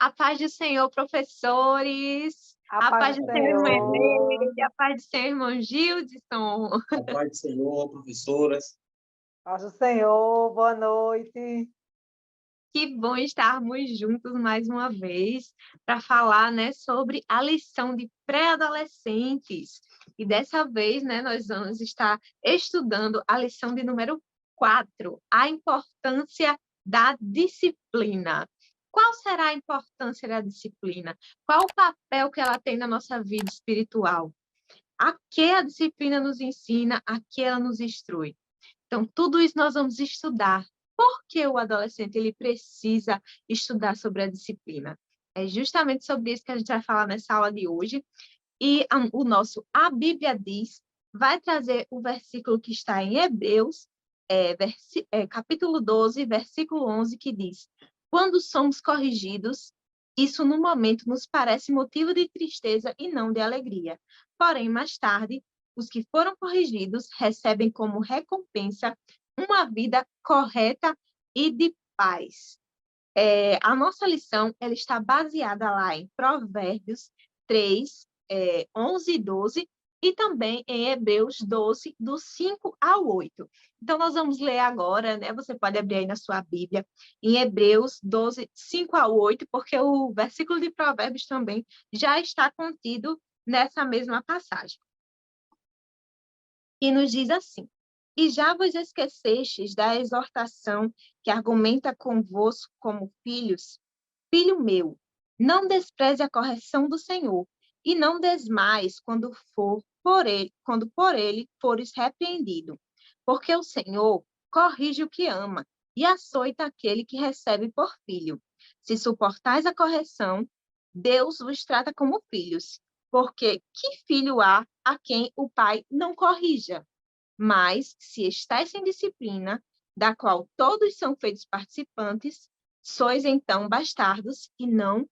A paz do Senhor, professores. A A paz paz do do Senhor, irmã Senhor. Eleide. A paz do Senhor, irmão Gildson. A paz do Senhor, professoras. Paz do Senhor, boa noite. Que bom estarmos juntos mais uma vez para falar, né, sobre a lição de pré-adolescentes. E dessa vez, né, nós vamos estar estudando a lição de número 4, a importância da disciplina. Qual será a importância da disciplina? Qual o papel que ela tem na nossa vida espiritual? A que a disciplina nos ensina, a que ela nos instrui? Então, tudo isso nós vamos estudar. Por que o adolescente ele precisa estudar sobre a disciplina? É justamente sobre isso que a gente vai falar nessa aula de hoje. E o nosso A Bíblia Diz vai trazer o versículo que está em Hebreus, capítulo 12, versículo 11, que diz: quando somos corrigidos, isso no momento nos parece motivo de tristeza e não de alegria. Porém, mais tarde, os que foram corrigidos recebem como recompensa uma vida correta e de paz. A nossa lição ela está baseada lá em Provérbios 3, 11 e 12, e também em Hebreus 12, do 5 ao 8. Então, nós vamos ler agora, né? Você pode abrir aí na sua Bíblia, em Hebreus 12, 5 ao 8, porque o versículo de Provérbios também já está contido nessa mesma passagem. E nos diz assim: e já vos esquecestes da exortação que argumenta convosco como filhos? Filho meu, não despreze a correção do Senhor, e não desmais quando por ele fores repreendido. Porque o Senhor corrige o que ama, e açoita aquele que recebe por filho. Se suportais a correção, Deus vos trata como filhos. Porque que filho há a quem o pai não corrija? Mas, se estáis sem disciplina, da qual todos são feitos participantes, sois então bastardos e não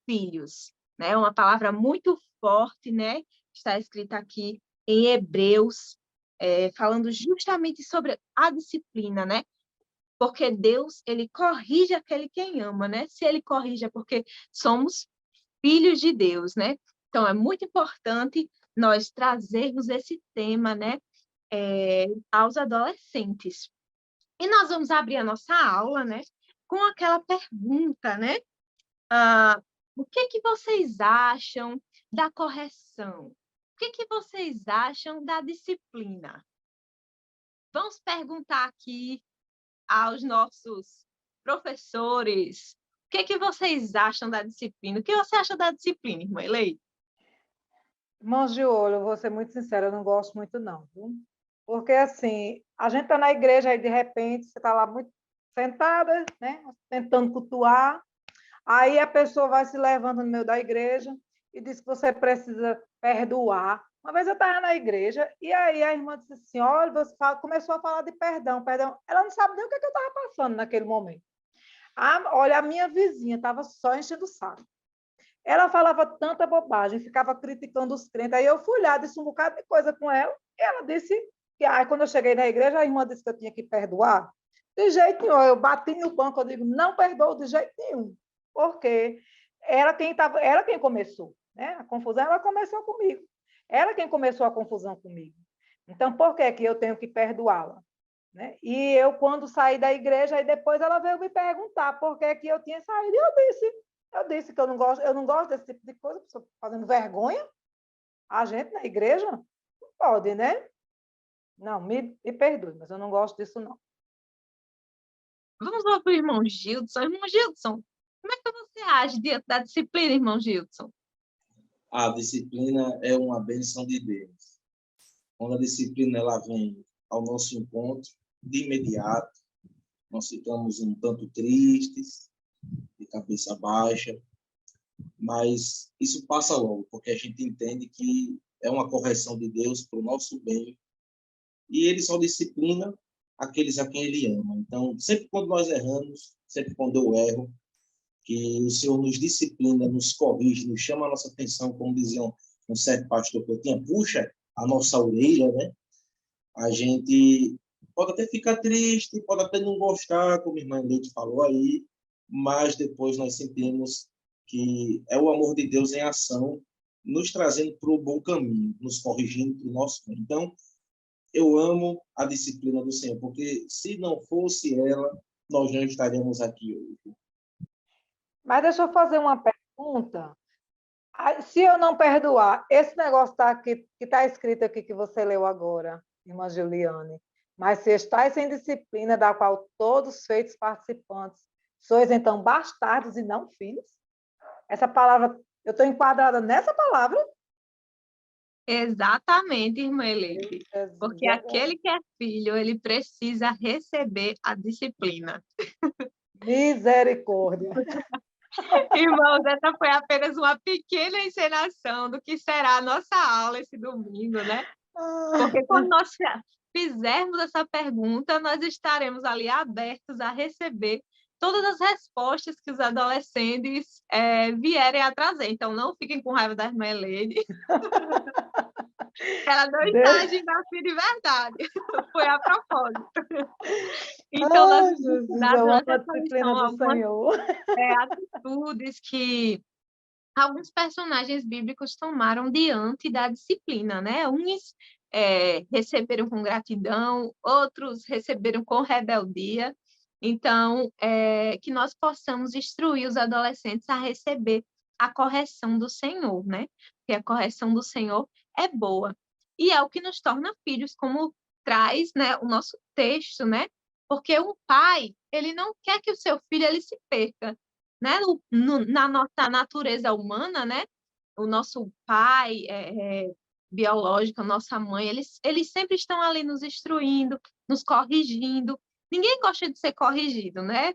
filhos. Né? Uma palavra muito forte, né? Está escrita aqui em Hebreus, falando justamente sobre a disciplina, né? Porque Deus, ele corrige aquele quem ama, né? Se ele corrige é porque somos filhos de Deus, né? Então, é muito importante nós trazermos esse tema, né? Aos adolescentes. E nós vamos abrir a nossa aula, né, com aquela pergunta, né? O que que vocês acham da correção? O que que vocês acham da disciplina? Vamos perguntar aqui aos nossos professores. O que que vocês acham da disciplina? O que você acha da disciplina, irmã Eleide? Mãos de olho, eu vou ser muito sincera, eu não gosto muito, não. Viu? Porque, assim, a gente está na igreja e, de repente, você está lá muito sentada, né? Tentando cultuar, aí a pessoa vai se levando no meio da igreja e diz que você precisa perdoar. Uma vez eu estava na igreja e aí a irmã disse assim, olha, começou a falar de perdão, perdão. Ela não sabe nem o que eu estava passando naquele momento. Olha, a minha vizinha estava só enchendo o saco. Ela falava tanta bobagem, ficava criticando os crentes. Aí eu fui lá, disse um bocado de coisa com ela, e ela disse que aí, quando eu cheguei na igreja, a irmã disse que eu tinha que perdoar. De jeito nenhum, eu bati no banco, eu digo, não perdoo de jeito nenhum, porque ela quem começou, né? A confusão, ela começou comigo. Ela quem começou a confusão comigo. Então, por que eu tenho que perdoá-la? Né? E eu, quando saí da igreja, aí depois ela veio me perguntar por que eu tinha saído, e eu disse que eu não gosto desse tipo de coisa, fazendo vergonha. A gente na igreja não pode, né? Não, me perdoe, mas eu não gosto disso, não. Vamos lá para o irmão Gildson. Irmão Gildson, como é que você age diante da disciplina, irmão Gildson? A disciplina é uma bênção de Deus. Quando a disciplina ela vem ao nosso encontro, de imediato, nós ficamos um tanto tristes, de cabeça baixa, mas isso passa logo, porque a gente entende que é uma correção de Deus para o nosso bem, e ele só disciplina aqueles a quem ele ama. Então, sempre quando nós erramos, sempre quando eu erro, que o Senhor nos disciplina, nos corrige, nos chama a nossa atenção, como diziam um certo pastor que eu tinha, puxa a nossa orelha, né? A gente pode até ficar triste, pode até não gostar, como a irmã Leite falou aí, mas depois nós sentimos que é o amor de Deus em ação, nos trazendo para o bom caminho, nos corrigindo para o nosso bem. Então, eu amo a disciplina do Senhor, porque se não fosse ela, nós não estaríamos aqui hoje. Mas deixa eu fazer uma pergunta. Se eu não perdoar, esse negócio está aqui, que está escrito aqui que você leu agora, irmã Juliane, mas se estáis em disciplina da qual todos feitos participantes, sois então bastardos e não filhos? Essa palavra, eu estou enquadrada nessa palavra? Exatamente, irmã Eleite. Jesus, Porque aquele que é filho, ele precisa receber a disciplina. misericórdia. Irmãos, essa foi apenas uma pequena encenação do que será a nossa aula esse domingo, né? Porque quando nós fizermos essa pergunta, nós estaremos ali abertos a receber todas as respostas que os adolescentes vierem a trazer. Então, não fiquem com raiva da irmã Helene. Ela não está agindo assim de verdade. Foi a propósito. Então, nós vamos Jesus, estudar eu amo durante a essa disciplina lição do algumas Senhor. atitudes que alguns personagens bíblicos tomaram diante da disciplina, né? Uns receberam com gratidão, outros receberam com rebeldia. Então, que nós possamos instruir os adolescentes a receber a correção do Senhor, né? Porque a correção do Senhor é boa. E é o que nos torna filhos, como traz, né, o nosso texto, né? Porque um pai, ele não quer que o seu filho ele se perca, né? Na nossa natureza humana, né? O nosso pai biológico, a nossa mãe, eles sempre estão ali nos instruindo, nos corrigindo. Ninguém gosta de ser corrigido, né?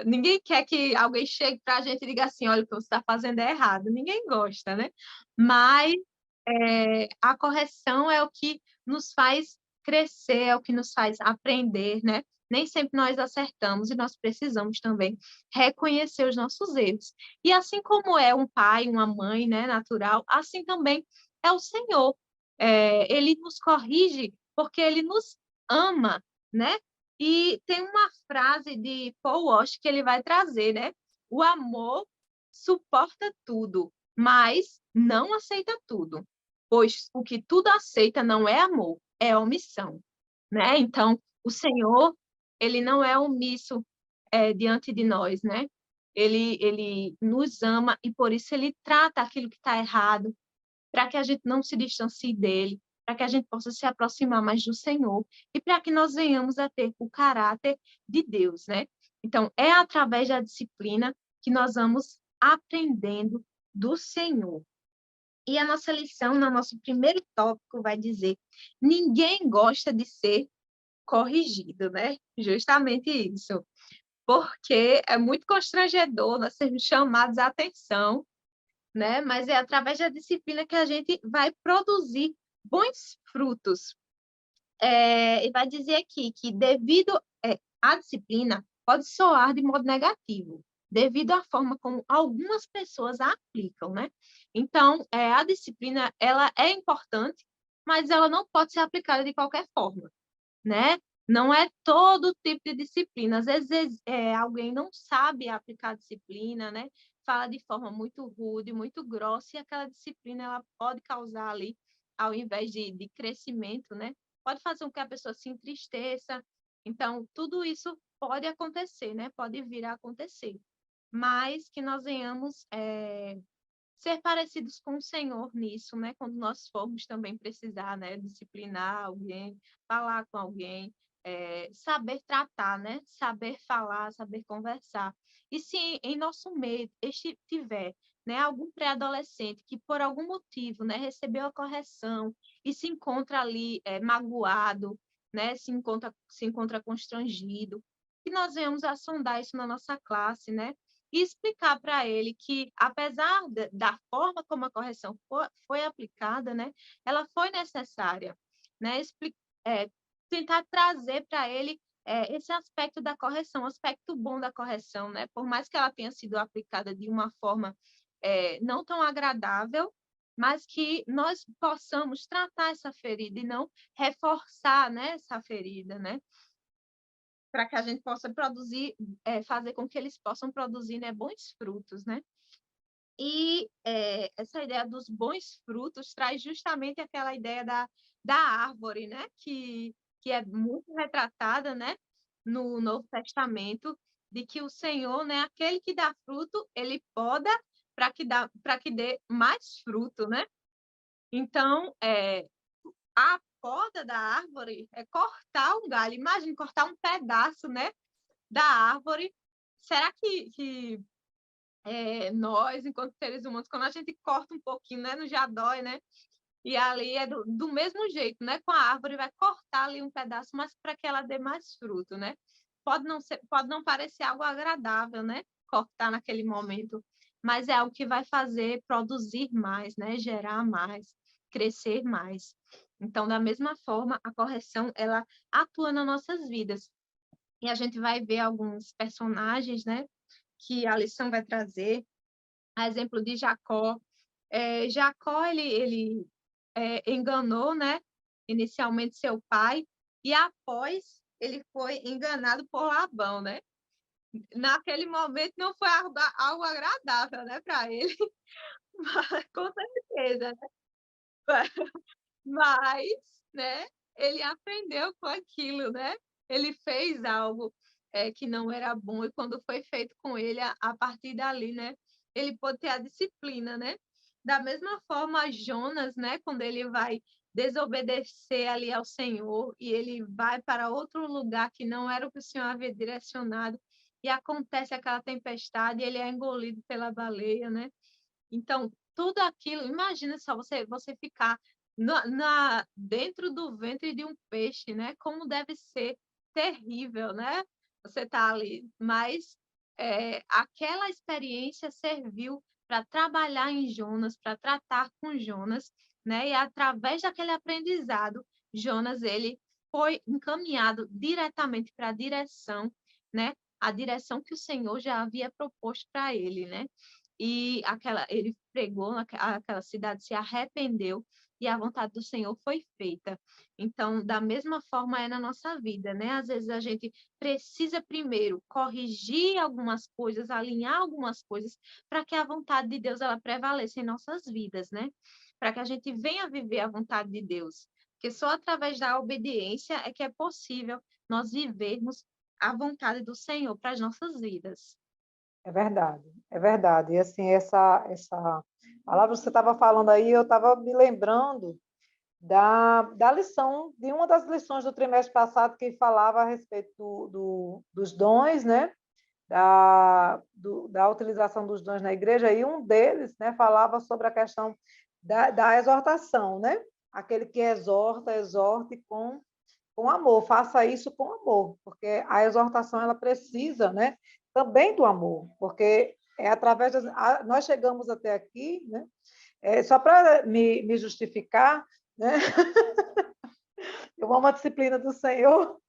Ninguém quer que alguém chegue para a gente e diga assim, olha, o que você está fazendo é errado. Ninguém gosta, né? Mas a correção é o que nos faz crescer, é o que nos faz aprender, né? Nem sempre nós acertamos e nós precisamos também reconhecer os nossos erros. E assim como é um pai, uma mãe, né, natural, assim também é o Senhor. Ele nos corrige porque ele nos ama, né? E tem uma frase de Paul Walsh que ele vai trazer, né? O amor suporta tudo, mas não aceita tudo, pois o que tudo aceita não é amor, é omissão, né? Então, o Senhor, ele não é omisso diante de nós, né? Ele nos ama e por isso ele trata aquilo que está errado, para que a gente não se distancie dele, para que a gente possa se aproximar mais do Senhor e para que nós venhamos a ter o caráter de Deus, né? Então, é através da disciplina que nós vamos aprendendo do Senhor. E a nossa lição, no nosso primeiro tópico, vai dizer: ninguém gosta de ser corrigido, né? Justamente isso. Porque é muito constrangedor nós sermos chamados a atenção, né? Mas é através da disciplina que a gente vai produzir bons frutos. E vai dizer aqui que devido à disciplina, pode soar de modo negativo, devido à forma como algumas pessoas a aplicam, né? Então, a disciplina, ela é importante, mas ela não pode ser aplicada de qualquer forma, né? Não é todo tipo de disciplina. Às vezes, alguém não sabe aplicar a disciplina, né? Fala de forma muito rude, muito grossa, e aquela disciplina ela pode causar ali, ao invés de crescimento, né? Pode fazer com que a pessoa se entristeça. Então, tudo isso pode acontecer, né? Pode vir a acontecer. Mas que nós venhamos ser parecidos com o Senhor nisso, né? Quando nós formos também precisar, né? Disciplinar alguém, falar com alguém, saber tratar, né? Saber falar, saber conversar. E se em nosso meio tiver, né, algum pré-adolescente que por algum motivo, né, recebeu a correção e se encontra ali magoado, né, se encontra constrangido, que nós venhamos a sondar isso na nossa classe, né? E explicar para ele que, apesar da forma como a correção foi aplicada, né, ela foi necessária, né? Tentar trazer para ele esse aspecto da correção, o aspecto bom da correção, né? Por mais que ela tenha sido aplicada de uma forma não tão agradável, mas que nós possamos tratar essa ferida e não reforçar, né, essa ferida, né? Para que a gente possa produzir, fazer com que eles possam produzir, né, bons frutos, né? essa ideia dos bons frutos traz justamente aquela ideia da árvore, né? Que é muito retratada, né? No Novo Testamento, de que o Senhor, né? Aquele que dá fruto, ele poda para que dê mais fruto, né? Então, a poda da árvore é cortar um galho. Imagine cortar um pedaço, né? Da árvore. Será que nós, enquanto seres humanos, quando a gente corta um pouquinho, né, não já dói, né? E ali é do mesmo jeito, né? Com a árvore vai cortar ali um pedaço, mas para que ela dê mais fruto, né? Pode não parecer algo agradável, né? Cortar naquele momento, mas é algo que vai fazer produzir mais, né? Gerar mais, crescer mais. Então, da mesma forma, a correção ela atua nas nossas vidas. E a gente vai ver alguns personagens, né? Que a lição vai trazer, a exemplo de Jacó. Jacó, ele enganou, né, inicialmente seu pai, e após ele foi enganado por Labão, né? Naquele momento não foi algo agradável, né, para ele, mas, com certeza, né? Mas, né, ele aprendeu com aquilo, né? Ele fez algo que não era bom, e quando foi feito com ele, a partir dali, né, ele pôde ter a disciplina, né? Da mesma forma, Jonas, né, quando ele vai desobedecer ali ao Senhor, e ele vai para outro lugar que não era o que o Senhor havia direcionado, e acontece aquela tempestade, e ele é engolido pela baleia, né? Então, tudo aquilo, imagina só você ficar dentro do ventre de um peixe, né? Como deve ser terrível, né? Você tá ali, mas aquela experiência serviu para trabalhar em Jonas, para tratar com Jonas, né? E através daquele aprendizado, Jonas ele foi encaminhado diretamente para a direção, né? A direção que o Senhor já havia proposto para ele, né? E ele pregou aquela cidade, se arrependeu e a vontade do Senhor foi feita. Então, da mesma forma é na nossa vida, né? Às vezes a gente precisa primeiro corrigir algumas coisas, alinhar algumas coisas, para que a vontade de Deus ela prevaleça em nossas vidas, né? Para que a gente venha viver a vontade de Deus. Porque só através da obediência é que é possível nós vivermos a vontade do Senhor para as nossas vidas. É verdade, é verdade. E assim, essa palavra que você estava falando aí, eu estava me lembrando da lição, de uma das lições do trimestre passado que falava a respeito dos dons, né? Da utilização dos dons na igreja, e um deles, né, falava sobre a questão da exortação, né? Aquele que exorta, exorte com amor, faça isso com amor, porque a exortação ela precisa, né, também do amor, porque é através nós chegamos até aqui, né? Só para me justificar, né? Eu amo a disciplina do Senhor.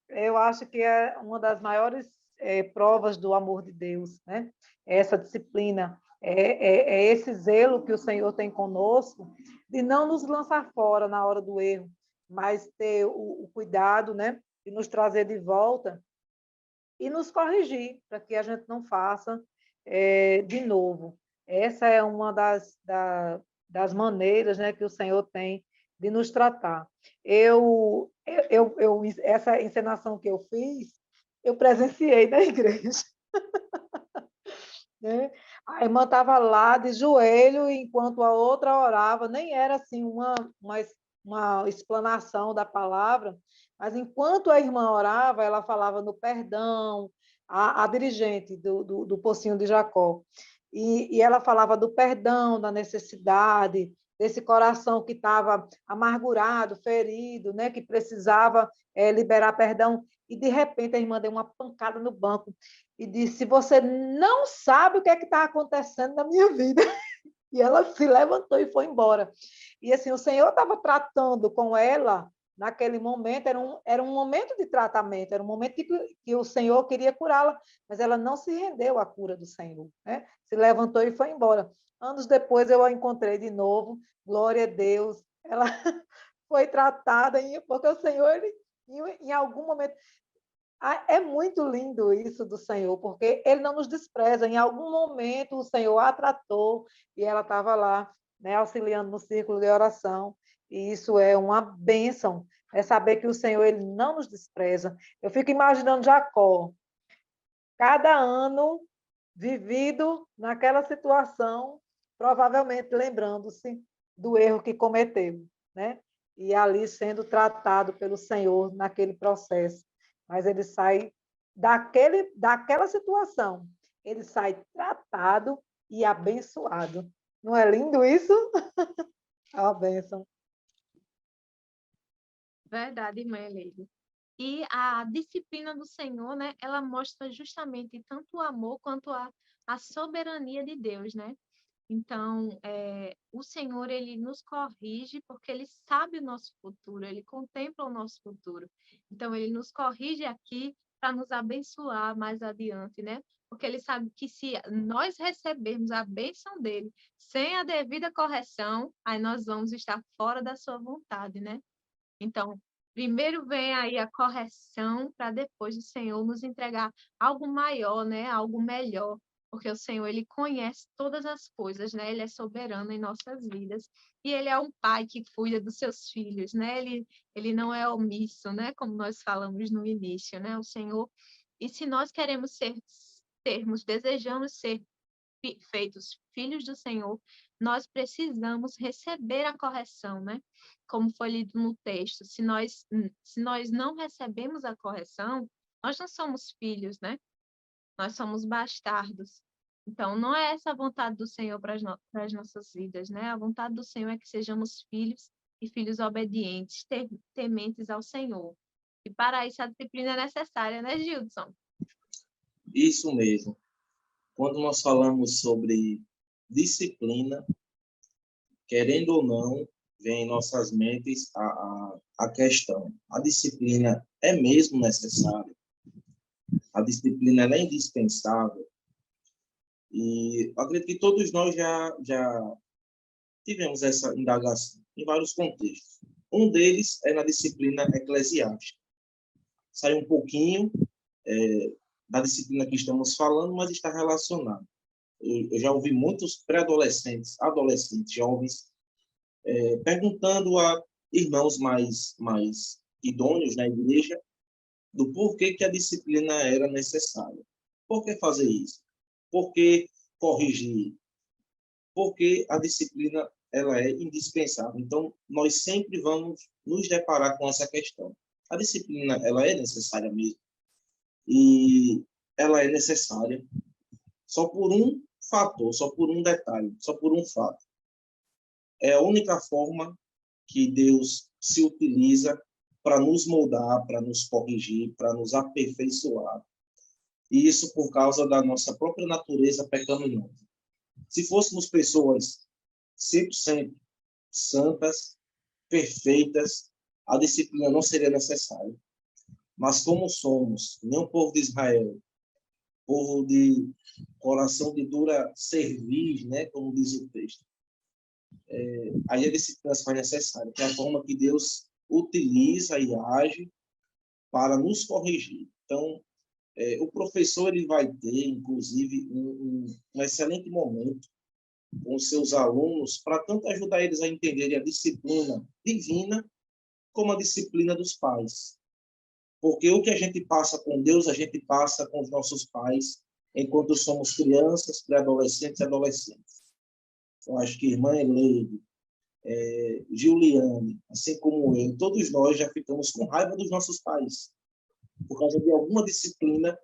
Eu acho que é uma das maiores provas do amor de Deus, né? Essa disciplina, é esse zelo que o Senhor tem conosco, de não nos lançar fora na hora do erro, mas ter o cuidado, né? De nos trazer de volta e nos corrigir, para que a gente não faça de novo. Essa é uma das maneiras, né, que o Senhor tem de nos tratar. Essa encenação que eu fiz, eu presenciei na igreja. Né? A irmã estava lá de joelho, enquanto a outra orava, nem era assim uma explanação da palavra, mas enquanto a irmã orava, ela falava no perdão, a dirigente do Pocinho de Jacó, e ela falava do perdão, da necessidade, desse coração que estava amargurado, ferido, né, que precisava liberar perdão, e de repente a irmã deu uma pancada no banco e disse: você não sabe o que é que está acontecendo na minha vida. E ela se levantou e foi embora. E assim, o Senhor estava tratando com ela naquele momento, era um momento de tratamento, era um momento que o Senhor queria curá-la, mas ela não se rendeu à cura do Senhor, né? Se levantou e foi embora. Anos depois eu a encontrei de novo, glória a Deus, ela foi tratada, porque o Senhor, ele, em algum momento, É muito lindo isso do Senhor, porque Ele não nos despreza. Em algum momento o Senhor a tratou e ela estava lá, né, auxiliando no círculo de oração. E isso é uma bênção, é saber que o Senhor ele não nos despreza. Eu fico imaginando Jacó, cada ano vivido naquela situação, provavelmente lembrando-se do erro que cometeu, né? E ali sendo tratado pelo Senhor naquele processo. Mas ele sai daquela situação, ele sai tratado e abençoado. Não é lindo isso? É uma bênção. Verdade, irmã Eleide. E a disciplina do Senhor, né, ela mostra justamente tanto o amor quanto a soberania de Deus, né? Então, o Senhor, ele nos corrige porque ele sabe o nosso futuro, ele contempla o nosso futuro. Então, ele nos corrige aqui para nos abençoar mais adiante, né? Porque ele sabe que se nós recebermos a bênção dele sem a devida correção, aí nós vamos estar fora da sua vontade, né? Então, primeiro vem aí a correção para depois o Senhor nos entregar algo maior, né? Algo melhor, porque o Senhor ele conhece todas as coisas, né? Ele é soberano em nossas vidas e ele é um pai que cuida dos seus filhos, né? Ele não é omisso, né? Como nós falamos no início, né? O Senhor. E se nós queremos desejamos ser feitos filhos do Senhor, nós precisamos receber a correção, né? Como foi lido no texto. Se nós não recebemos a correção, nós não somos filhos, né? Nós somos bastardos. Então, não é essa a vontade do Senhor para as nossas vidas, né? A vontade do Senhor é que sejamos filhos e filhos obedientes, tementes ao Senhor. E para isso a disciplina é necessária, né, Gildson? Isso mesmo. Quando nós falamos sobre disciplina, querendo ou não, vem em nossas mentes a questão: a disciplina é mesmo necessária? A disciplina ela é indispensável? E acredito que todos nós já tivemos essa indagação em vários contextos. Um deles é na disciplina eclesiástica. Sai um pouquinho da disciplina que estamos falando, mas está relacionado. Eu já ouvi muitos pré-adolescentes, adolescentes, jovens, perguntando a irmãos mais idôneos na igreja do porquê que a disciplina era necessária. Por que fazer isso? Por que corrigir? Porque a disciplina ela é indispensável. Então, nós sempre vamos nos deparar com essa questão. A disciplina ela é necessária mesmo. E ela é necessária só por um fator, só por um detalhe, só por um fato. É a única forma que Deus se utiliza para nos moldar, para nos corrigir, para nos aperfeiçoar. E isso por causa da nossa própria natureza pecaminosa. Se fôssemos pessoas 100% santas, perfeitas, a disciplina não seria necessária. Mas como somos, nem o povo de Israel, povo de coração de dura cerviz, né, como diz o texto, aí a disciplina se faz necessária, que é a forma que Deus utiliza e age para nos corrigir. Então, o professor ele vai ter, inclusive, um excelente momento com seus alunos para tanto ajudar eles a entenderem a disciplina divina como a disciplina dos pais. Porque o que a gente passa com Deus, a gente passa com os nossos pais enquanto somos crianças, pré-adolescentes e adolescentes. Eu acho que irmã Eleide, Giuliane, assim como eu, todos nós já ficamos com raiva dos nossos pais por causa de alguma disciplina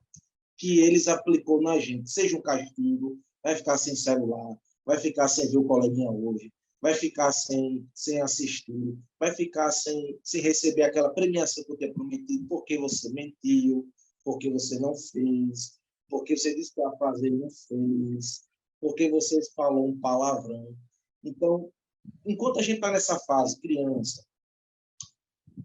que eles aplicou na gente, seja um castigo, vai ficar sem celular, vai ficar sem ver o coleguinha hoje, vai ficar sem assistir, vai ficar sem receber aquela premiação que eu tinha prometido, porque você mentiu, porque você não fez, porque você disse que ia fazer e não fez, porque você falou um palavrão. Então, enquanto a gente está nessa fase, criança,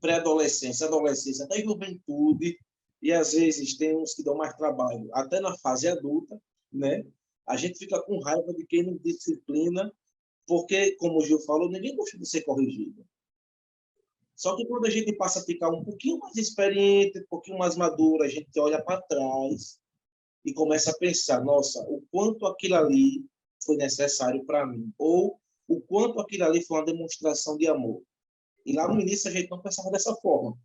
pré-adolescência, adolescência, até juventude, e às vezes tem uns que dão mais trabalho, até na fase adulta, né? A gente fica com raiva de quem não disciplina, porque, como o Gil falou, ninguém gosta de ser corrigido. Só que quando a gente passa a ficar um pouquinho mais experiente, um pouquinho mais maduro, a gente olha para trás e começa a pensar, nossa, o quanto aquilo ali foi necessário para mim, ou o quanto aquilo ali foi uma demonstração de amor. E lá no início a gente não pensava dessa forma.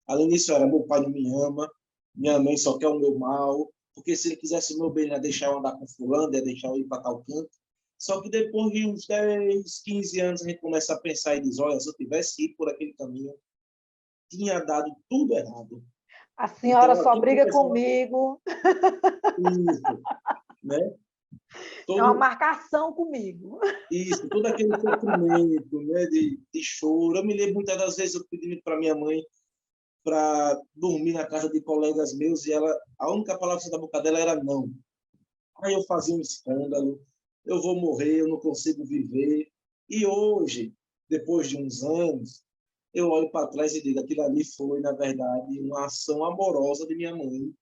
Lá no início era, meu pai não me ama, minha mãe só quer o meu mal, porque se ele quisesse o meu bem, ele ia deixar eu andar com fulano, ia deixar eu ir para tal canto. Só que depois de uns 10, 15 anos, a gente começa a pensar e diz, olha, se eu tivesse ido por aquele caminho, tinha dado tudo errado. A senhora Então, só aqui briga começa comigo, isso, né? é uma Todo, marcação comigo. isso, todo aquele sofrimento, né? De choro. Eu me lembro muitas das vezes eu pedindo para minha mãe para dormir na casa de colegas meus e ela, a única palavra da boca dela era não. Aí eu fazia um escândalo, eu vou morrer, eu não consigo viver. E hoje, depois de uns anos, eu olho para trás e digo, aquilo ali foi, na verdade, uma ação amorosa de minha mãe,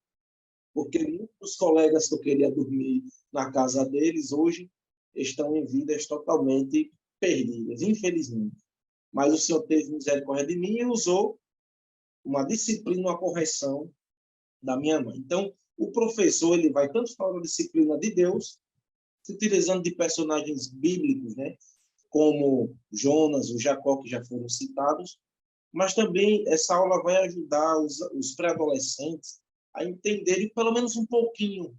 porque muitos colegas que eu queria dormir na casa deles, hoje, estão em vidas totalmente perdidas, infelizmente. Mas o Senhor teve misericórdia de mim e usou uma disciplina, uma correção da minha mãe. Então, o professor ele vai tanto falar da disciplina de Deus, se utilizando de personagens bíblicos, né, como Jonas, o Jacó, que já foram citados, mas também essa aula vai ajudar os pré-adolescentes a entenderem pelo menos um pouquinho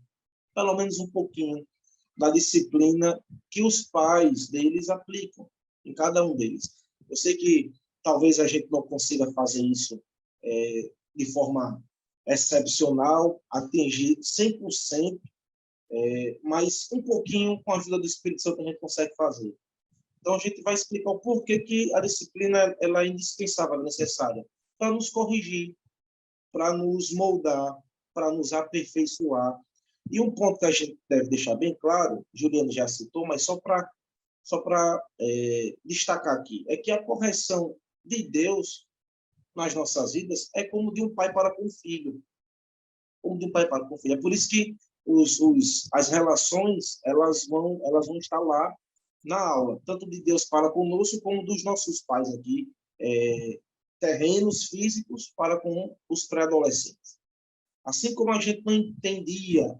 da disciplina que os pais deles aplicam em cada um deles. Eu sei que talvez a gente não consiga fazer isso de forma excepcional, atingir 100%, mas um pouquinho com a ajuda do Espírito Santo a gente consegue fazer. Então a gente vai explicar o porquê que a disciplina ela é indispensável, necessária, para nos corrigir, para nos moldar, para nos aperfeiçoar. E um ponto que a gente deve deixar bem claro, Juliano já citou, mas só para destacar aqui, é que a correção de Deus nas nossas vidas é como de um pai para com o filho. Como de um pai para com o filho. É por isso que as relações elas vão estar lá na aula, tanto de Deus para conosco, como dos nossos pais aqui, terrenos físicos para com os pré-adolescentes. Assim como a gente não entendia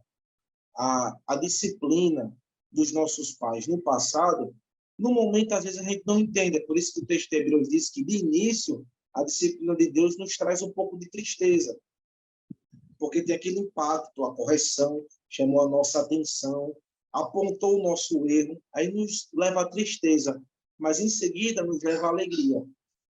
a disciplina dos nossos pais no passado, no momento, às vezes, a gente não entende. É por isso que o texto de Hebreus diz que, de início, a disciplina de Deus nos traz um pouco de tristeza, porque tem aquele impacto, a correção chamou a nossa atenção, apontou o nosso erro, aí nos leva à tristeza, mas em seguida nos leva à alegria,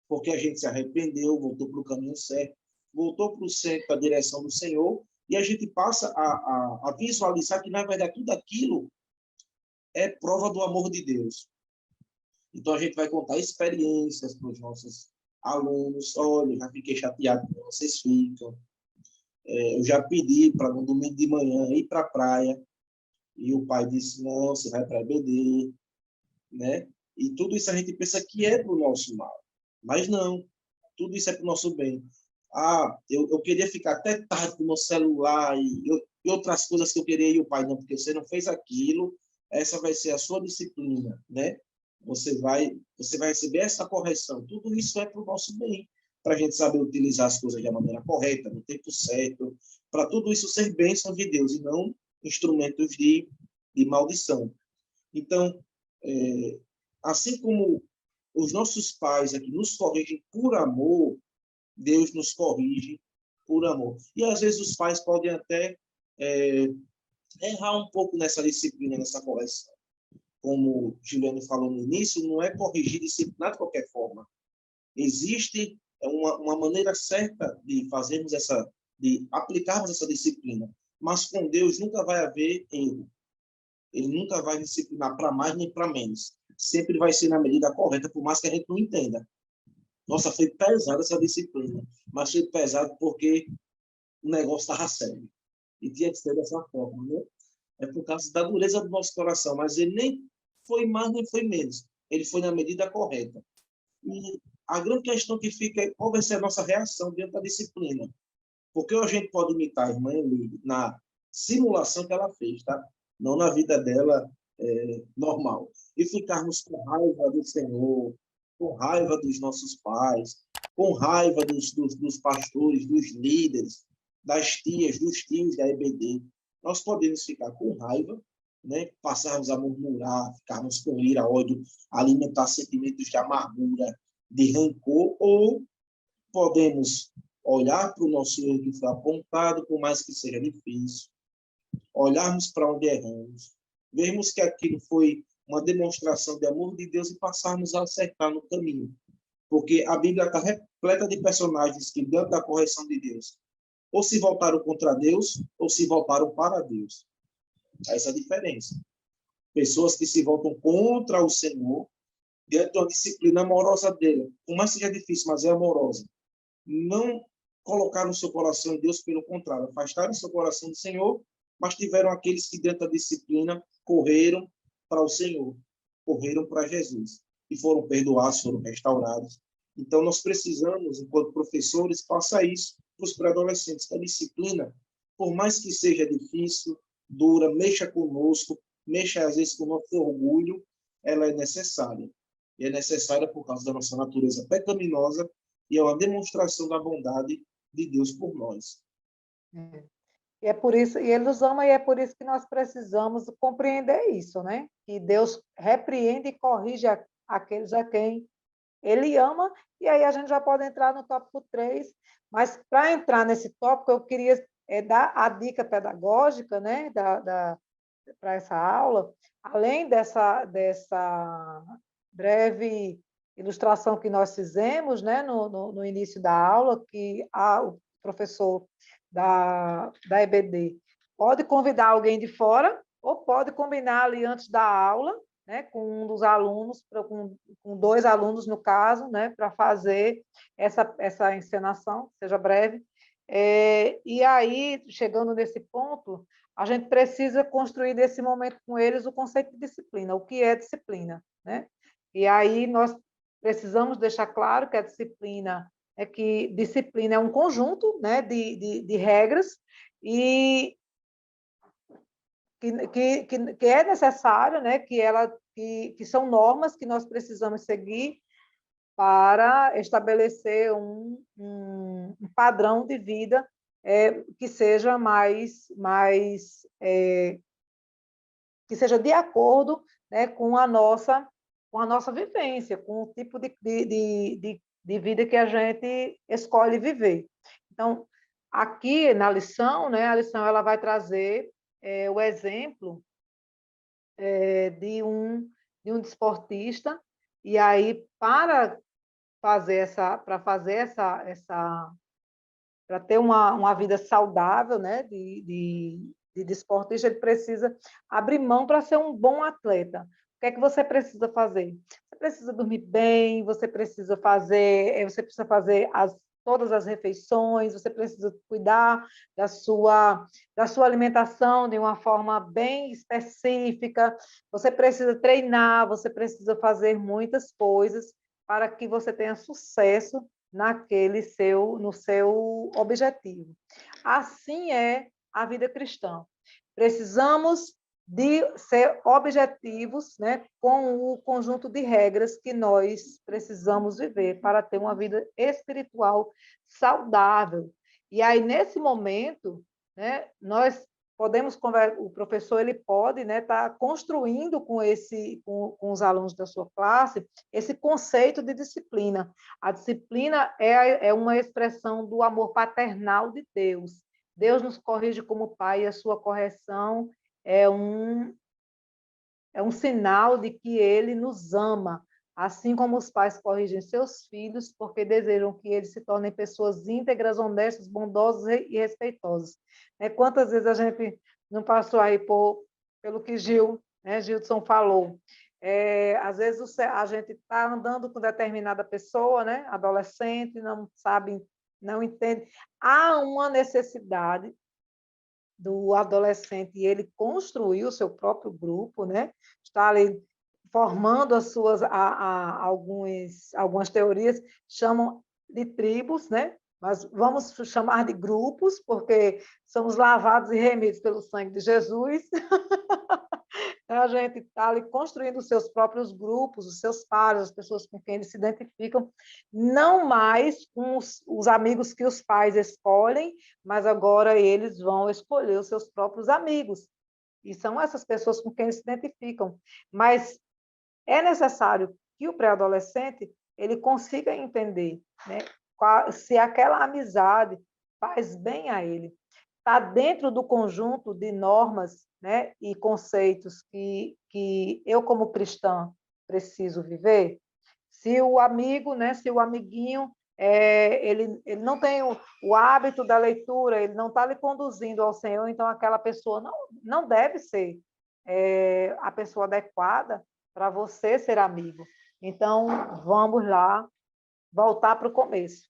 porque a gente se arrependeu, voltou para o caminho certo, voltou para o centro, para a direção do Senhor, e a gente passa a visualizar que, na verdade, tudo aquilo é prova do amor de Deus. Então, a gente vai contar experiências para os nossos alunos. Olha, já fiquei chateado como vocês ficam. Eu já pedi para no domingo de manhã ir para a praia, e o pai disse, não, você vai para a EBD, né? E tudo isso a gente pensa que é para o nosso mal. Mas não, tudo isso é para o nosso bem. Eu queria ficar até tarde com o meu celular e outras coisas que eu queria, e o pai, não, porque você não fez aquilo, essa vai ser a sua disciplina, né? Você vai receber essa correção. Tudo isso é para o nosso bem, para a gente saber utilizar as coisas da maneira correta, no tempo certo, para tudo isso ser bênção de Deus e não instrumentos de maldição. Então, assim como os nossos pais aqui nos corrigem por amor, Deus nos corrige por amor. E às vezes os pais podem até errar um pouco nessa disciplina, nessa correção. Como o Juliano falou no início, não é corrigir disciplinar de qualquer forma. Existe uma maneira certa de fazermos de aplicarmos essa disciplina. Mas com Deus nunca vai haver erro. Ele nunca vai disciplinar para mais nem para menos. Sempre vai ser na medida correta, por mais que a gente não entenda. Nossa, foi pesada essa disciplina, mas foi pesado porque o negócio estava sério. E tinha que ser dessa forma, né? É por causa da dureza do nosso coração, mas ele nem foi mais nem foi menos. Ele foi na medida correta. E a grande questão que fica é qual vai ser a nossa reação diante da disciplina. Porque a gente pode imitar a irmã Emília na simulação que ela fez, tá? Não na vida dela normal. E ficarmos com raiva do Senhor, com raiva dos nossos pais, com raiva dos pastores, dos líderes, das tias, dos tios da EBD. Nós podemos ficar com raiva, né? Passarmos a murmurar, ficarmos com ira, ódio, alimentar sentimentos de amargura, de rancor, ou podemos olhar para o nosso erro que foi apontado, por mais que seja difícil, olharmos para onde erramos, vermos que aquilo foi uma demonstração de amor de Deus e passarmos a acertar no caminho. Porque a Bíblia está repleta de personagens que, diante da correção de Deus, ou se voltaram contra Deus, ou se voltaram para Deus. Essa é a diferença. Pessoas que se voltam contra o Senhor, diante de uma disciplina amorosa dele, por mais que seja difícil, mas é amorosa. Não colocaram seu coração em Deus, pelo contrário, afastaram seu coração do Senhor, mas tiveram aqueles que, dentro da disciplina, correram para o Senhor, correram para Jesus, e foram perdoados, foram restaurados. Então, nós precisamos, enquanto professores, passar isso para os pré-adolescentes, que a disciplina, por mais que seja difícil, dura, mexa conosco, mexa às vezes com o nosso orgulho, ela é necessária. E é necessária por causa da nossa natureza pecaminosa, e é uma demonstração da bondade de Deus por nós. E é por isso, e ele nos ama, e é por isso que nós precisamos compreender isso, né? Que Deus repreende e corrige aqueles a quem ele ama, e aí a gente já pode entrar no tópico 3, mas para entrar nesse tópico, eu queria dar a dica pedagógica, né, para essa aula, além dessa breve ilustração que nós fizemos, né, no início da aula, que o professor da EBD pode convidar alguém de fora, ou pode combinar ali antes da aula, né, com um dos alunos, com 2 alunos, no caso, né, para fazer essa encenação, seja breve. E aí, chegando nesse ponto, a gente precisa construir nesse momento com eles o conceito de disciplina, o que é disciplina, né? E aí nós precisamos deixar claro que a disciplina é um conjunto, né, de regras e que é necessário, né, que são normas que nós precisamos seguir para estabelecer um padrão de vida que seja que seja de acordo, né, com a nossa vivência, com o tipo de vida que a gente escolhe viver. Então, aqui na lição, né, a lição ela vai trazer o exemplo de um desportista, e aí para ter uma vida saudável, né, de desportista, ele precisa abrir mão para ser um bom atleta. O que é que você precisa fazer? Você precisa dormir bem, você precisa fazer todas as refeições, você precisa cuidar da sua alimentação de uma forma bem específica, você precisa treinar, você precisa fazer muitas coisas para que você tenha sucesso no seu objetivo. Assim é a vida cristã. Precisamos de ser objetivos, né, com o conjunto de regras que nós precisamos viver para ter uma vida espiritual saudável. E aí, nesse momento, né, nós podemos conversar, o professor ele pode, né, estar construindo com os alunos da sua classe esse conceito de disciplina. A disciplina é uma expressão do amor paternal de Deus. Deus nos corrige como pai, e a sua correção é um sinal de que ele nos ama, assim como os pais corrigem seus filhos, porque desejam que eles se tornem pessoas íntegras, honestas, bondosas e respeitosas. Quantas vezes a gente não passou aí pelo que Gildson falou? Às vezes a gente está andando com determinada pessoa, né, adolescente, não sabe, não entende. Há uma necessidade do adolescente e ele construiu o seu próprio grupo, né? Está ali formando algumas teorias chamam de tribos, né? Mas vamos chamar de grupos, porque somos lavados e remidos pelo sangue de Jesus. A gente está ali construindo os seus próprios grupos, os seus pares, as pessoas com quem eles se identificam, não mais com os amigos que os pais escolhem, mas agora eles vão escolher os seus próprios amigos. E são essas pessoas com quem eles se identificam. Mas é necessário que o pré-adolescente ele consiga entender, né, se aquela amizade faz bem a ele. Está dentro do conjunto de normas, né, e conceitos que eu, como cristã, preciso viver. Se o amigo, né, se o amiguinho, ele não tem o hábito da leitura, ele não está lhe conduzindo ao Senhor, então aquela pessoa não deve ser a pessoa adequada para você ser amigo. Então, vamos lá, voltar para o começo.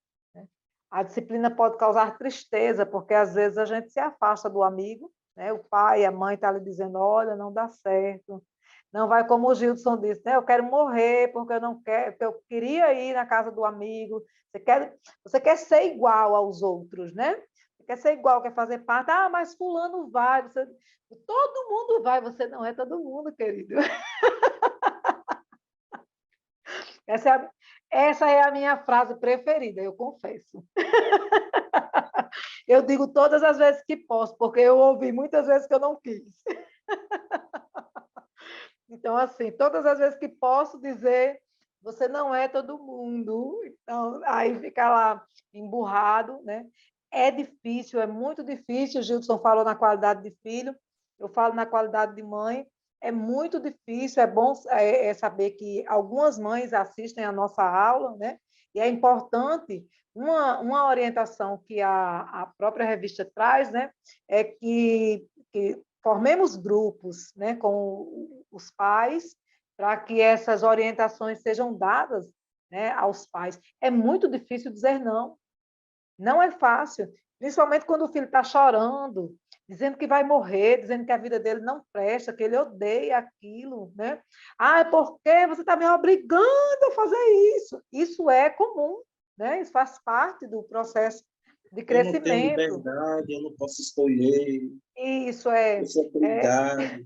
A disciplina pode causar tristeza, porque às vezes a gente se afasta do amigo, né? O pai, a mãe estão lhe dizendo, olha, não dá certo. Não vai como o Gilson disse, né? Eu quero morrer porque eu não quero, porque eu queria ir na casa do amigo. Você quer ser igual aos outros, né? Você quer ser igual, quer fazer parte. Ah, mas fulano vai. Todo mundo vai, você não é todo mundo, querido. Essa é a minha frase preferida, eu confesso. Eu digo todas as vezes que posso, porque eu ouvi muitas vezes que eu não quis. Então, assim, todas as vezes que posso dizer, você não é todo mundo. Então, aí fica lá emburrado, né? É difícil, é muito difícil. O Gilson falou na qualidade de filho, eu falo na qualidade de mãe. É muito difícil, é bom saber que algumas mães assistem a nossa aula, né? E é importante, uma orientação que a própria revista traz, né? É que formemos grupos, né, com os pais, para que essas orientações sejam dadas, né, aos pais. É muito difícil dizer não, não é fácil, principalmente quando o filho está chorando, dizendo que vai morrer, dizendo que a vida dele não presta, que ele odeia aquilo, né? Ah, é porque você está me obrigando a fazer isso. Isso é comum, né? Isso faz parte do processo de Eu não tenho crescimento. liberdade, eu não posso escolher, Isso eu sou obrigado.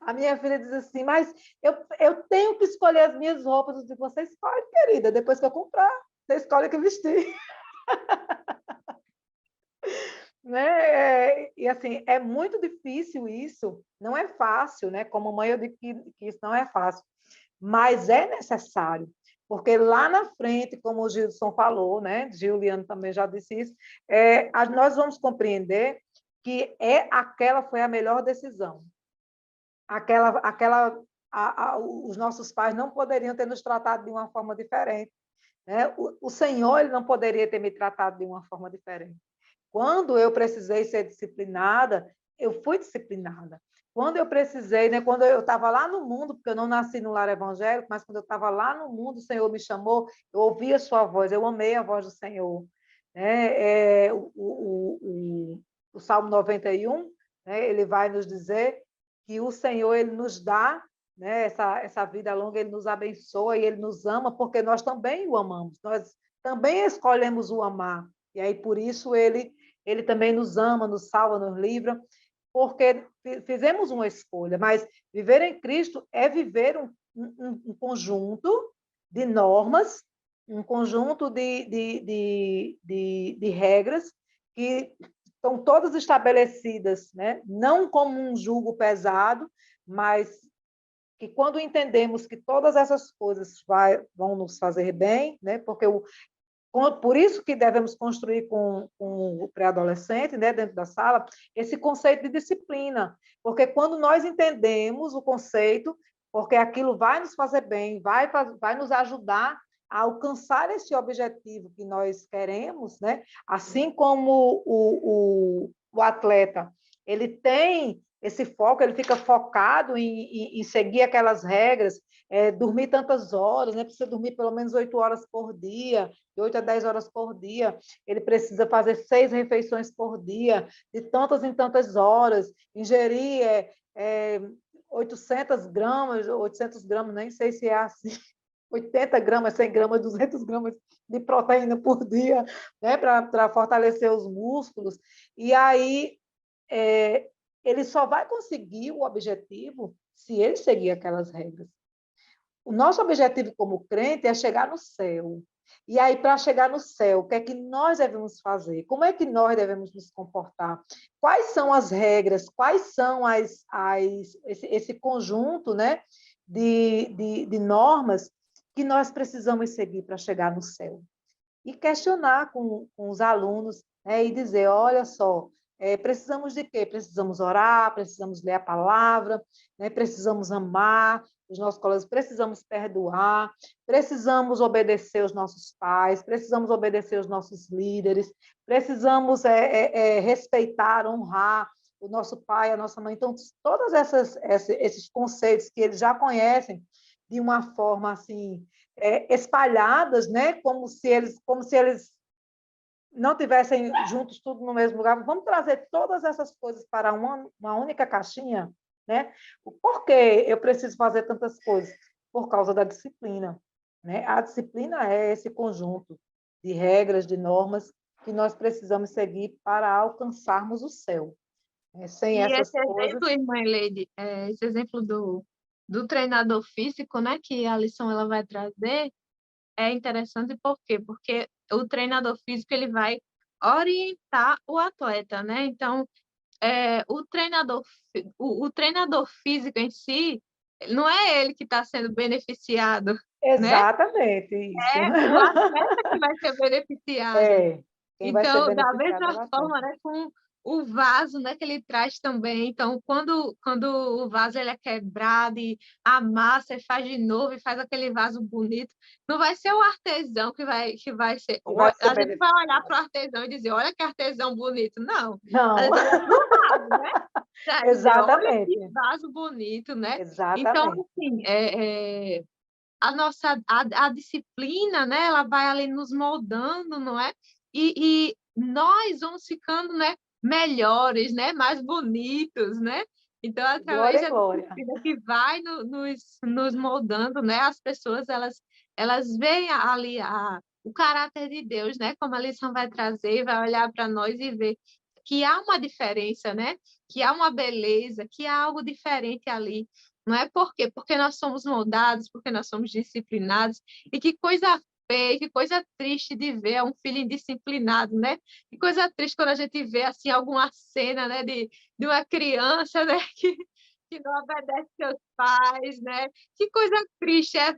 A minha filha diz assim, mas eu tenho que escolher as minhas roupas. Eu digo, você escolhe, querida, depois que eu comprar, você escolhe o que vestir. Né? E assim, é muito difícil isso, não é fácil, né? Como mãe, eu digo que isso não é fácil, mas é necessário, porque lá na frente, como o Gilson falou, né? Juliano também já disse isso, nós vamos compreender que aquela foi a melhor decisão. Os nossos pais não poderiam ter nos tratado de uma forma diferente, né? O Senhor ele não poderia ter me tratado de uma forma diferente. Quando eu precisei ser disciplinada, eu fui disciplinada. Quando eu precisei, né, quando eu estava lá no mundo, porque eu não nasci no lar evangélico, mas quando eu estava lá no mundo, o Senhor me chamou, eu ouvi a sua voz, eu amei a voz do Senhor. Né? O Salmo 91, né, ele vai nos dizer que o Senhor ele nos dá, né, essa vida longa, ele nos abençoa e ele nos ama, porque nós também o amamos, nós também escolhemos o amar. E aí, por isso, ele também nos ama, nos salva, nos livra, porque fizemos uma escolha. Mas viver em Cristo é viver um conjunto de normas, um conjunto de regras que estão todas estabelecidas, né? Não como um jugo pesado, mas que quando entendemos que todas essas coisas vão nos fazer bem, né? Porque por isso que devemos construir com o pré-adolescente, né, dentro da sala, esse conceito de disciplina, porque quando nós entendemos o conceito, porque aquilo vai nos fazer bem, vai nos ajudar a alcançar esse objetivo que nós queremos, né? Assim como o atleta, ele tem esse foco, ele fica focado em seguir aquelas regras, dormir tantas horas, né? Precisa dormir pelo menos 8 horas por dia, de 8 a 10 horas por dia, ele precisa fazer 6 refeições por dia, de tantas em tantas horas, ingerir 800 gramas, nem sei se é assim, 80 gramas, 100 gramas, 200 gramas de proteína por dia, né, para fortalecer os músculos. E aí, ele só vai conseguir o objetivo se ele seguir aquelas regras. O nosso objetivo como crente é chegar no céu. E aí, para chegar no céu, o que é que nós devemos fazer? Como é que nós devemos nos comportar? Quais são as regras? Quais são esse conjunto, né, de normas que nós precisamos seguir para chegar no céu? E questionar com os alunos, né, e dizer, olha só, precisamos de quê? Precisamos orar, precisamos ler a palavra, né, precisamos amar os nossos colegas, precisamos perdoar, precisamos obedecer os nossos pais, precisamos obedecer os nossos líderes, precisamos respeitar, honrar o nosso pai, a nossa mãe. Então, todos esses conceitos que eles já conhecem de uma forma assim, espalhadas, né? Como se eles não tivessem juntos tudo no mesmo lugar. Vamos trazer todas essas coisas para uma única caixinha, né? Por que eu preciso fazer tantas coisas? Por causa da disciplina, né? A disciplina é esse conjunto de regras, de normas que nós precisamos seguir para alcançarmos o céu. Sem E essas esse coisas... exemplo, irmã Leide, esse exemplo do treinador físico, né, que a lição ela vai trazer, é interessante por quê? Porque o treinador físico ele vai orientar o atleta, né? Então, o treinador físico em si, não é ele que está sendo beneficiado, né? Exatamente, isso. É o atleta que vai ser beneficiado. Quem vai ser Então, da beneficiado é o mesma forma, atleta. né, com o vaso, né, que ele traz também. Então, quando o vaso ele é quebrado e amassa e faz de novo e faz aquele vaso bonito, não vai ser o artesão que vai ser. Que vai ser A gente vai olhar beneficiado. para o artesão e dizer, olha que artesão bonito. Não. A Não, gente olha para o vaso, né? Para dizer, olha que exatamente, vaso bonito, né? Então, exatamente. assim, a disciplina, né, ela vai ali nos moldando, não é? E nós vamos ficando, né, melhores, né, mais bonitos, né? Então, através Glória, da glória. disciplina que vai nos moldando, né, as pessoas, elas veem ali o caráter de Deus, né, como a lição vai trazer, vai olhar para nós e ver que há uma diferença, né? Que há uma beleza, que há algo diferente ali. Não é por quê? Porque nós somos moldados, porque nós somos disciplinados. E que coisa feia, que coisa triste de ver um filho indisciplinado, né? Que coisa triste quando a gente vê assim alguma cena, né, de uma criança, né, que não obedece seus pais, né? Que coisa triste é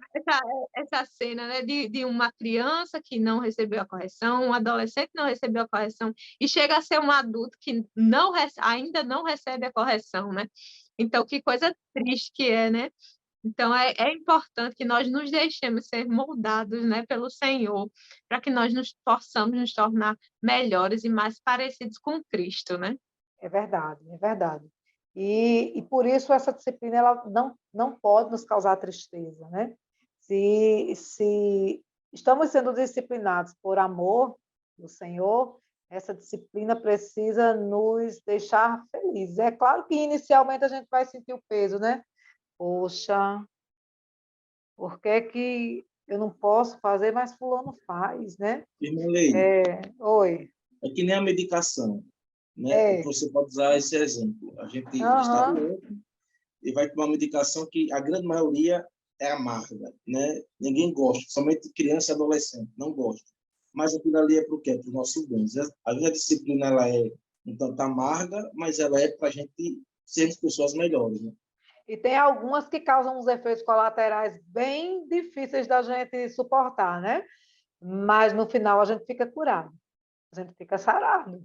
essa cena, né, de uma criança que não recebeu a correção, um adolescente que não recebeu a correção e chega a ser um adulto que ainda não recebe a correção, né? Então, que coisa triste que é, né? Então, é importante que nós nos deixemos ser moldados, né, pelo Senhor, para que nós possamos nos tornar melhores e mais parecidos com Cristo, né? É verdade, é verdade. E por isso essa disciplina ela não pode nos causar tristeza, né? Se estamos sendo disciplinados por amor do Senhor, essa disciplina precisa nos deixar felizes. É claro que inicialmente a gente vai sentir o peso, né? Poxa, por que que eu não posso fazer, mas fulano faz, né? Irmã Leide, Oi. é que nem a medicação, né? É. Você pode usar esse exemplo. A gente está Aham. doente e vai tomar uma medicação que a grande maioria é amarga, né? Ninguém gosta, somente criança e adolescente não gosta. Mas aquilo ali é para o quê? Para o nosso bem. A minha disciplina ela é um tanto amarga, mas ela é para a gente sermos pessoas melhores, né? E tem algumas que causam uns efeitos colaterais bem difíceis da gente suportar, né? Mas no final a gente fica curado, a gente fica sarado,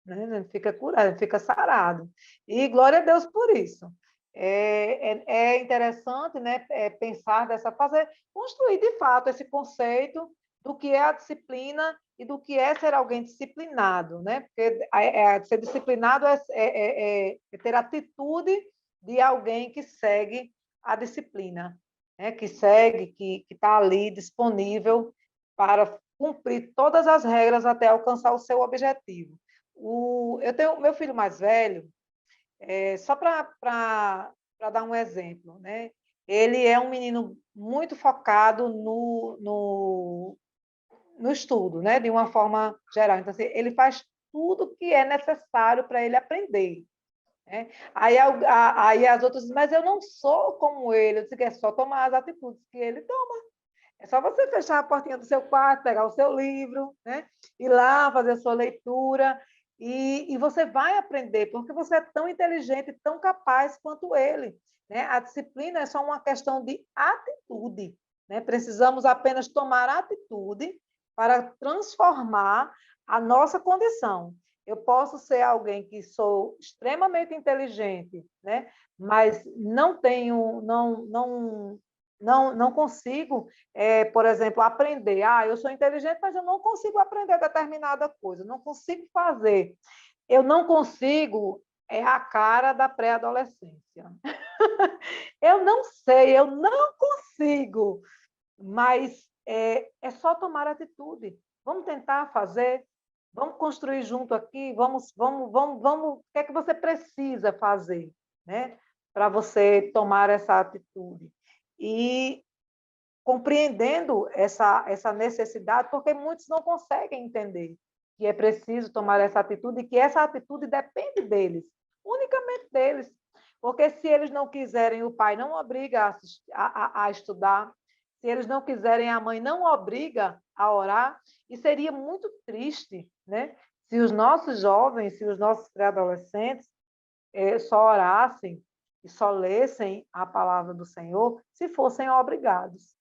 né? A gente fica curado, a gente fica sarado. E glória a Deus por isso. É interessante, né, pensar fazer, construir de fato esse conceito do que é a disciplina e do que é ser alguém disciplinado, né? Porque ser disciplinado é ter atitude de alguém que segue a disciplina, né? Que segue, que está ali disponível para cumprir todas as regras até alcançar o seu objetivo. Eu tenho meu filho mais velho, só para dar um exemplo, né? Ele é um menino muito focado no estudo, né? De uma forma geral. Então, assim, ele faz tudo que é necessário para ele aprender. né? Aí as outras dizem, mas eu não sou como ele. Eu disse que é só tomar as atitudes que ele toma. É só você fechar a portinha do seu quarto, pegar o seu livro, né? Ir lá fazer a sua leitura e você vai aprender, porque você é tão inteligente, tão capaz quanto ele, né? A disciplina é só uma questão de atitude, né? Precisamos apenas tomar atitude para transformar a nossa condição. Eu posso ser alguém que sou extremamente inteligente, né? Mas não tenho, não consigo, por exemplo, aprender. Ah, eu sou inteligente, mas eu não consigo aprender determinada coisa, não consigo fazer. Eu não consigo, é a cara da pré-adolescência. Eu não sei, eu não consigo, mas é só tomar atitude. Vamos tentar fazer, vamos construir junto aqui, vamos, o que é que você precisa fazer, né, para você tomar essa atitude? E compreendendo essa necessidade, porque muitos não conseguem entender que é preciso tomar essa atitude e que essa atitude depende deles, unicamente deles. Porque se eles não quiserem, o pai não obriga a estudar, se eles não quiserem, a mãe não obriga a orar, e seria muito triste, né? Se os nossos jovens, se os nossos pré-adolescentes só orassem e só lessem a palavra do Senhor se fossem obrigados,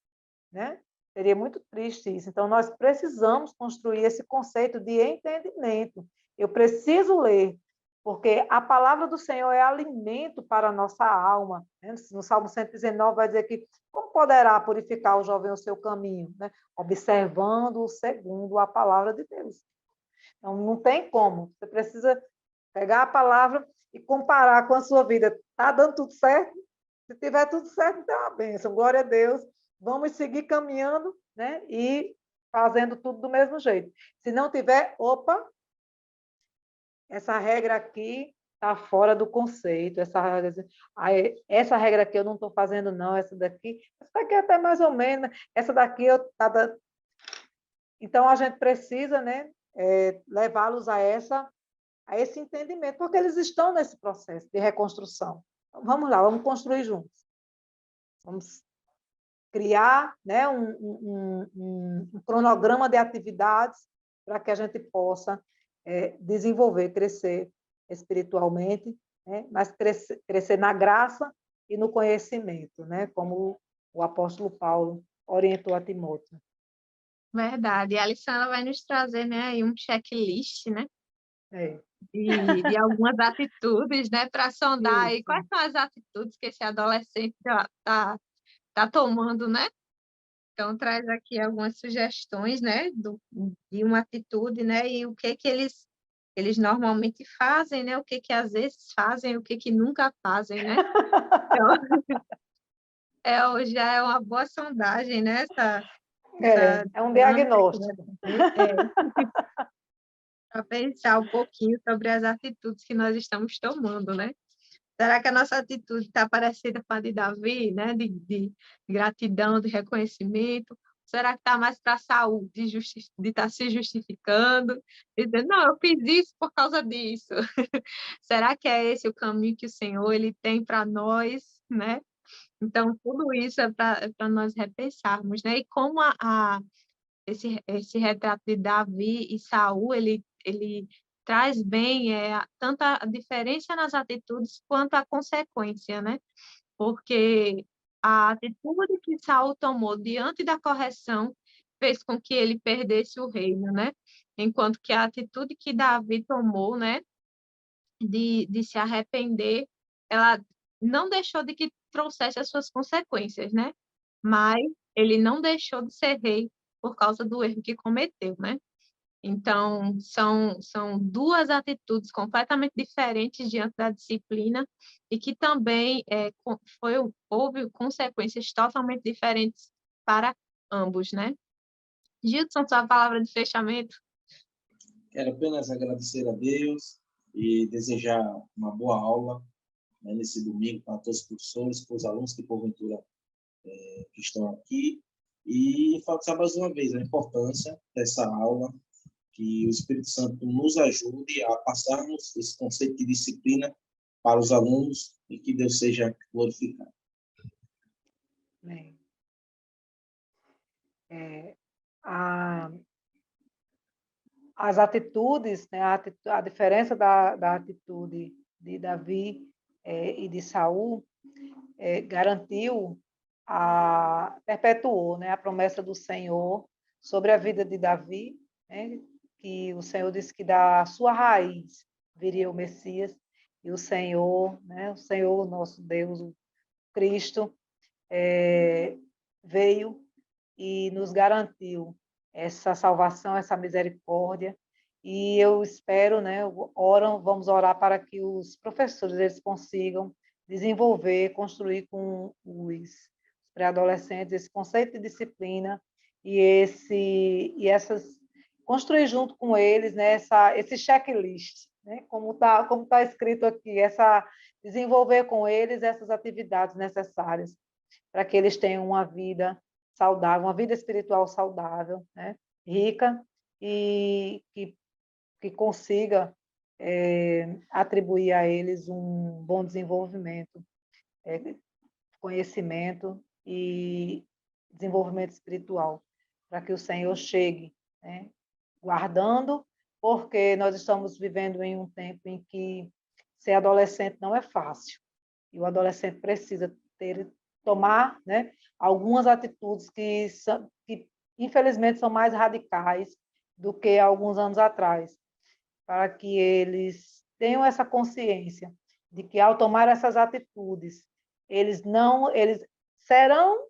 né? Seria muito triste isso. Então, nós precisamos construir esse conceito de entendimento. Eu preciso ler, porque a palavra do Senhor é alimento para a nossa alma. Né? No Salmo 119 vai dizer que como poderá purificar o jovem o seu caminho? Né? Observando segundo a palavra de Deus. Então, não tem como. Você precisa pegar a palavra e comparar com a sua vida. Está dando tudo certo? Se tiver tudo certo, então é uma bênção. Glória a Deus. Vamos seguir caminhando, né? E fazendo tudo do mesmo jeito. Se não tiver, opa, essa regra aqui está fora do conceito. Essa regra aqui eu não estou fazendo, não. Essa daqui até mais ou menos. Essa daqui eu tá. Então a gente precisa, né? Levá-los a esse entendimento, porque eles estão nesse processo de reconstrução. Então, vamos lá, vamos construir juntos. Vamos criar, né, um cronograma de atividades para que a gente possa desenvolver, crescer espiritualmente, né, mas crescer na graça e no conhecimento, né, como o apóstolo Paulo orientou a Timóteo. Verdade. E a Alessandra vai nos trazer, né, aí um checklist, né, É. de algumas atitudes, né, para sondar aí Isso. quais são as atitudes que esse adolescente tá tomando, né? Então, traz aqui algumas sugestões, né, de uma atitude, né, e o que eles normalmente fazem, né, o que às vezes fazem, o que nunca fazem, né? Então, já é uma boa sondagem, né, É um dinâmica que vai diagnóstico. fazer, para pensar um pouquinho sobre as atitudes que nós estamos tomando, né? Será que a nossa atitude está parecida com a de Davi, né? De gratidão, de reconhecimento? Será que está mais para a saúde, de estar se justificando, dizendo, não, eu fiz isso por causa disso? Será que é esse o caminho que o Senhor ele tem para nós, né? Então, tudo isso é para nós repensarmos, né? E como esse retrato de Davi e Saul, ele traz bem tanto a diferença nas atitudes quanto a consequência, né? Porque a atitude que Saul tomou diante da correção fez com que ele perdesse o reino, né? Enquanto que a atitude que Davi tomou, né, de se arrepender, ela não deixou de que trouxesse as suas consequências, né? Mas ele não deixou de ser rei por causa do erro que cometeu, né? Então, são duas atitudes completamente diferentes diante da disciplina e que também houve consequências totalmente diferentes para ambos, né? Gilson, sua palavra de fechamento. Quero apenas agradecer a Deus e desejar uma boa aula, né, nesse domingo para todos os professores, para os alunos que porventura que estão aqui, e enfatizar mais uma vez a importância dessa aula, que o Espírito Santo nos ajude a passarmos esse conceito de disciplina para os alunos e que Deus seja glorificado. Bem, as atitudes, né, a diferença da atitude de Davi e de Saul perpetuou, né, a promessa do Senhor sobre a vida de Davi, né, que o Senhor disse que da sua raiz viria o Messias, e o Senhor, né, o Senhor, nosso Deus, o Cristo, veio e nos garantiu essa salvação, essa misericórdia. E eu espero, né, vamos orar para que os professores eles consigam desenvolver, construir com os pré-adolescentes esse conceito de disciplina construir junto com eles, né, esse checklist, né, como tá escrito aqui, desenvolver com eles essas atividades necessárias para que eles tenham uma vida saudável, uma vida espiritual saudável, né, rica, e que consiga atribuir a eles um bom desenvolvimento, conhecimento e desenvolvimento espiritual, para que o Senhor chegue, né, guardando, porque nós estamos vivendo em um tempo em que ser adolescente não é fácil, e o adolescente precisa tomar, né, algumas atitudes que infelizmente são mais radicais do que alguns anos atrás, para que eles tenham essa consciência de que ao tomar essas atitudes, eles serão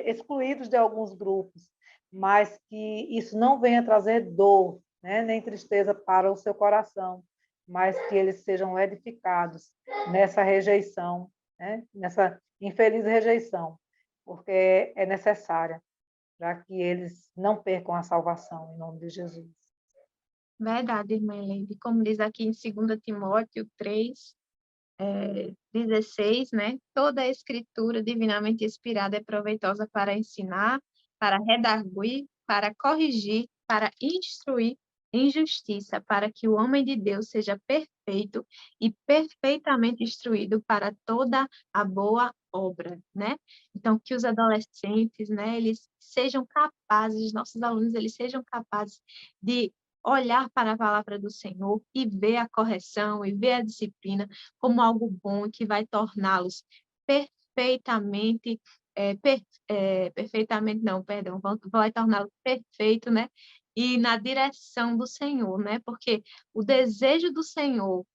excluídos de alguns grupos, mas que isso não venha trazer dor, né, nem tristeza para o seu coração, mas que eles sejam edificados nessa rejeição, né, nessa infeliz rejeição, porque é necessária para que eles não percam a salvação, em nome de Jesus. Verdade, irmã Helene. Como diz aqui em 2 Timóteo 3, 16, né? Toda a escritura divinamente inspirada é proveitosa para ensinar, para redarguir, para corrigir, para instruir em justiça, para que o homem de Deus seja perfeito e perfeitamente instruído para toda a boa obra, né? Então, que os adolescentes, né, eles sejam capazes, nossos alunos, eles sejam capazes de olhar para a palavra do Senhor e ver a correção e ver a disciplina como algo bom que vai torná-los perfeitamente, perfeitamente não, perdão, vai torná-los perfeito, né? E na direção do Senhor, né? Porque o desejo do Senhor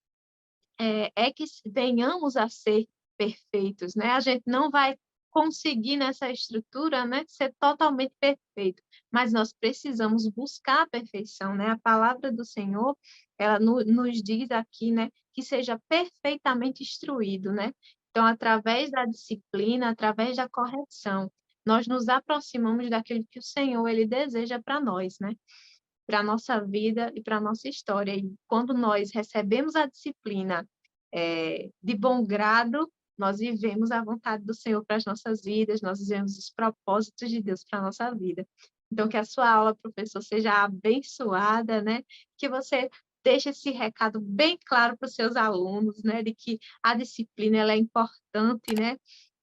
é que venhamos a ser perfeitos, né? A gente não vai conseguir nessa estrutura, né, ser totalmente perfeito, mas nós precisamos buscar a perfeição, né? A palavra do Senhor, ela nos diz aqui, né, que seja perfeitamente instruído, né? Então, através da disciplina, através da correção, nós nos aproximamos daquilo que o Senhor ele deseja para nós, né? Para a nossa vida e para a nossa história. E quando nós recebemos a disciplina de bom grado, nós vivemos a vontade do Senhor para as nossas vidas, nós vivemos os propósitos de Deus para a nossa vida. Então, que a sua aula, professor, seja abençoada, né? Que você deixe esse recado bem claro para os seus alunos, né? De que a disciplina ela é importante, né?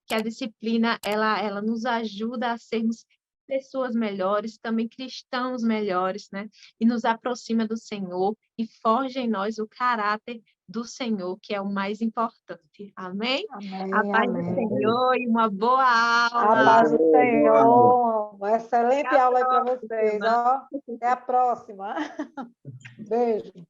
Que a disciplina ela nos ajuda a sermos pessoas melhores, também cristãos melhores, né? E nos aproxima do Senhor e forja em nós o caráter do Senhor, que é o mais importante. Amém? Amém, A paz do amém. Senhor e uma boa A aula. paz do Boa aula. Senhor. Uma excelente Até a aula aí para vocês. próxima. Ó. Até a próxima. Beijo.